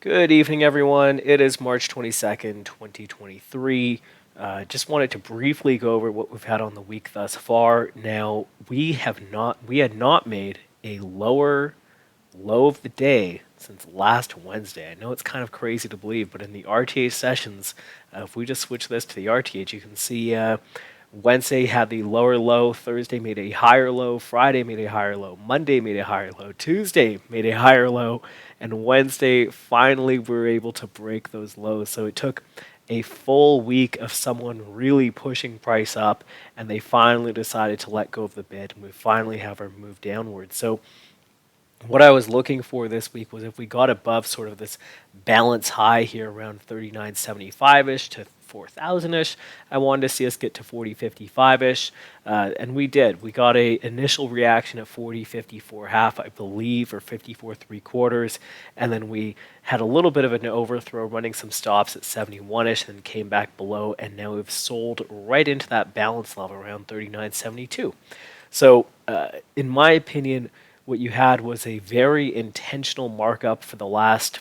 Good evening, everyone. It is March 22nd, 2023. Just wanted to briefly go over what we've had on the week thus far. Now, we had not made a lower low of the day since last Wednesday. I know it's kind of crazy to believe, but in the RTH sessions, if we just switch this to the RTH, you can see Wednesday had the lower low, Thursday made a higher low, Friday made a higher low, Monday made a higher low, Tuesday made a higher low, and Wednesday finally we were able to break those lows. So it took a full week of someone really pushing price up, and they finally decided to let go of the bid, and we finally have our move downward. So what I was looking for this week was if we got above sort of this balance high here around 39.75-ish to 4,000-ish, I wanted to see us get to 40.55-ish, and we did. We got a initial reaction at 40.54 half, I believe, or 54.75, and then we had a little bit of an overthrow, running some stops at 71-ish, then came back below, and now we've sold right into that balance level around 39.72. So, in my opinion, what you had was a very intentional markup for the last,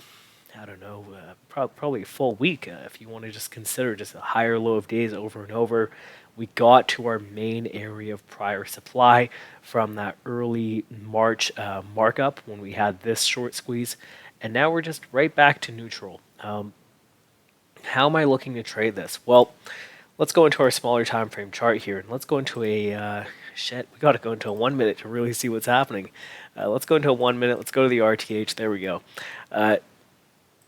I don't know, probably a full week. If you want to just consider just a higher low of days over and over, we got to our main area of prior supply from that early March markup when we had this short squeeze, and now we're just right back to neutral. How am I looking to trade this? Well, let's go into our smaller time frame chart here, and let's go into a we got to go into a 1 minute to really see what's happening. Let's go into a 1 minute. Let's go to the RTH. There we go.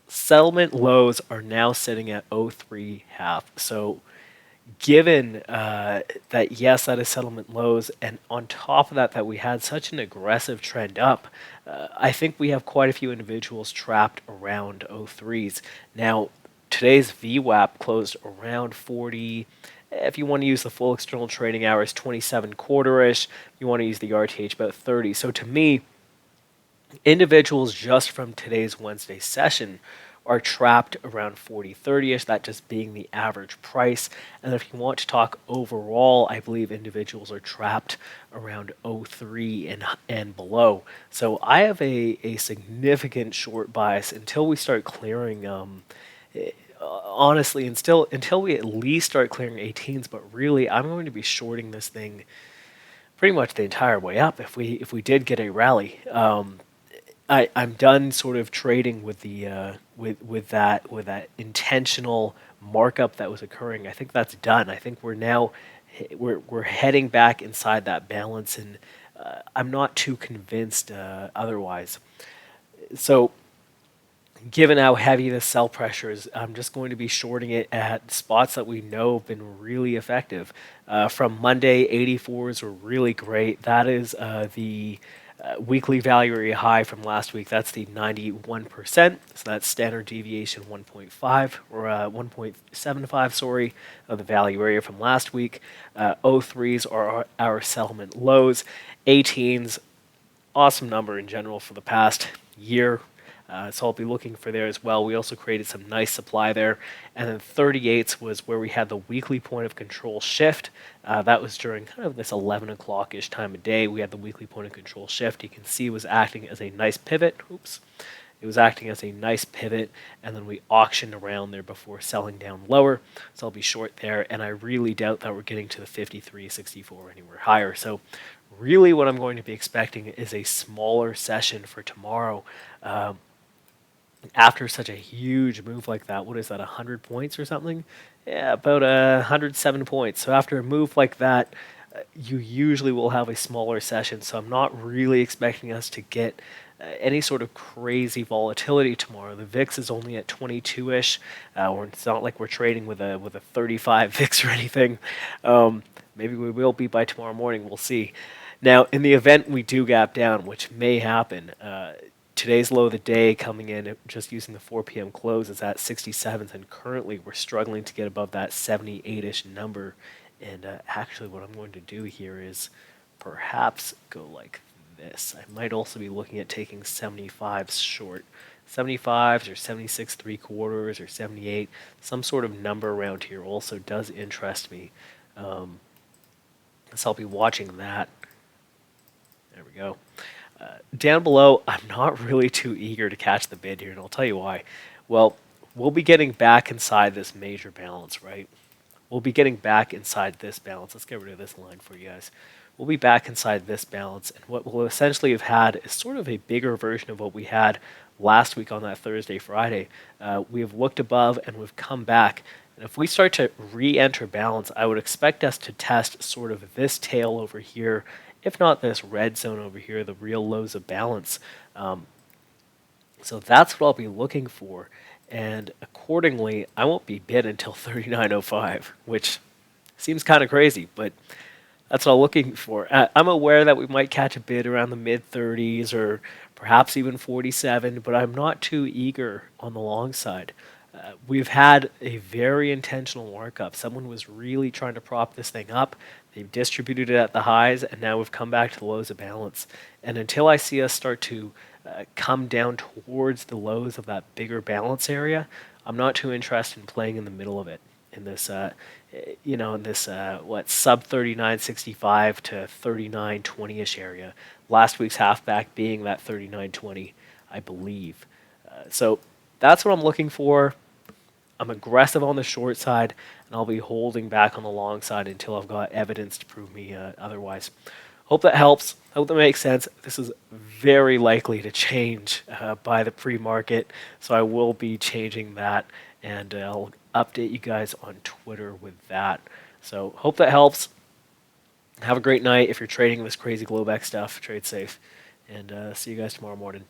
Settlement lows are now sitting at 0.3 half. So given that, yes, that is settlement lows, and on top of that, that we had such an aggressive trend up, I think we have quite a few individuals trapped around 0.3s. Now, today's VWAP closed around 40. If you want to use the full external trading hours, 27 quarter-ish. You want to use the RTH, about 30. So to me, individuals just from today's Wednesday session are trapped around 40.30ish, that just being the average price. And if you want to talk overall, I believe individuals are trapped around 0.3 and below. So I have a significant short bias until we start clearing honestly, until we at least start clearing 18s, but really I'm going to be shorting this thing pretty much the entire way up if we did get a rally. I'm done sort of trading with the with that intentional markup that was occurring. I think that's done. I think we're heading back inside that balance, and I'm not too convinced otherwise. So given how heavy the sell pressure is, I'm just going to be shorting it at spots that we know have been really effective. From Monday, 84s were really great. That is the weekly value area high from last week. That's the 91%. So that's standard deviation 1.5 or 1.75, sorry, of the value area from last week. 03s are our settlement lows. 18s, awesome number in general for the past year. So I'll be looking for there as well. We also created some nice supply there. And then 38s was where we had the weekly point of control shift. That was during kind of this 11 o'clock-ish time of day. We had the weekly point of control shift. You can see it was acting as a nice pivot. Oops. It was acting as a nice pivot, and then we auctioned around there before selling down lower. So I'll be short there, and I really doubt that we're getting to the 53.64 or anywhere higher. So really what I'm going to be expecting is a smaller session for tomorrow. After such a huge move like that, what is that, 100 points or something? Yeah, about 107 points. So after a move like that, you usually will have a smaller session. So I'm not really expecting us to get any sort of crazy volatility tomorrow. The VIX is only at 22-ish, or it's not like we're trading with a 35 VIX or anything. Maybe we will be by tomorrow morning. We'll see. Now, in the event we do gap down, which may happen, today's low of the day coming in, just using the 4 p.m. close, is at 67th, and currently we're struggling to get above that 78-ish number. And actually what I'm going to do here is perhaps go like this. I might also be looking at taking 75s short. 75s or 76 3/4 or 78, some sort of number around here also does interest me. So I'll be watching that. There we go. Down below, I'm not really too eager to catch the bid here, and I'll tell you why. Well, we'll be getting back inside this major balance, right? We'll be getting back inside this balance. Let's get rid of this line for you guys. We'll be back inside this balance, and what we'll essentially have had is sort of a bigger version of what we had last week on that Thursday, Friday. We have looked above and we've come back. And if we start to re-enter balance, I would expect us to test sort of this tail over here, if not this red zone over here, the real lows of balance. So that's what I'll be looking for. And accordingly, I won't be bid until 39.05, which seems kind of crazy, but that's what I'm looking for. I'm aware that we might catch a bid around the mid 30s or perhaps even 47, but I'm not too eager on the long side. We've had a very intentional markup. Someone was really trying to prop this thing up. They've distributed it at the highs, and now we've come back to the lows of balance. And until I see us start to come down towards the lows of that bigger balance area, I'm not too interested in playing in the middle of it. In this, what sub 39.65 to 39.20ish area. Last week's halfback being that 39.20, I believe. So that's what I'm looking for. I'm aggressive on the short side, and I'll be holding back on the long side until I've got evidence to prove me otherwise. Hope that helps. Hope that makes sense. This is very likely to change by the pre-market, so I will be changing that, and I'll update you guys on Twitter with that. So hope that helps. Have a great night. If you're trading this crazy Globex stuff, trade safe, and see you guys tomorrow morning.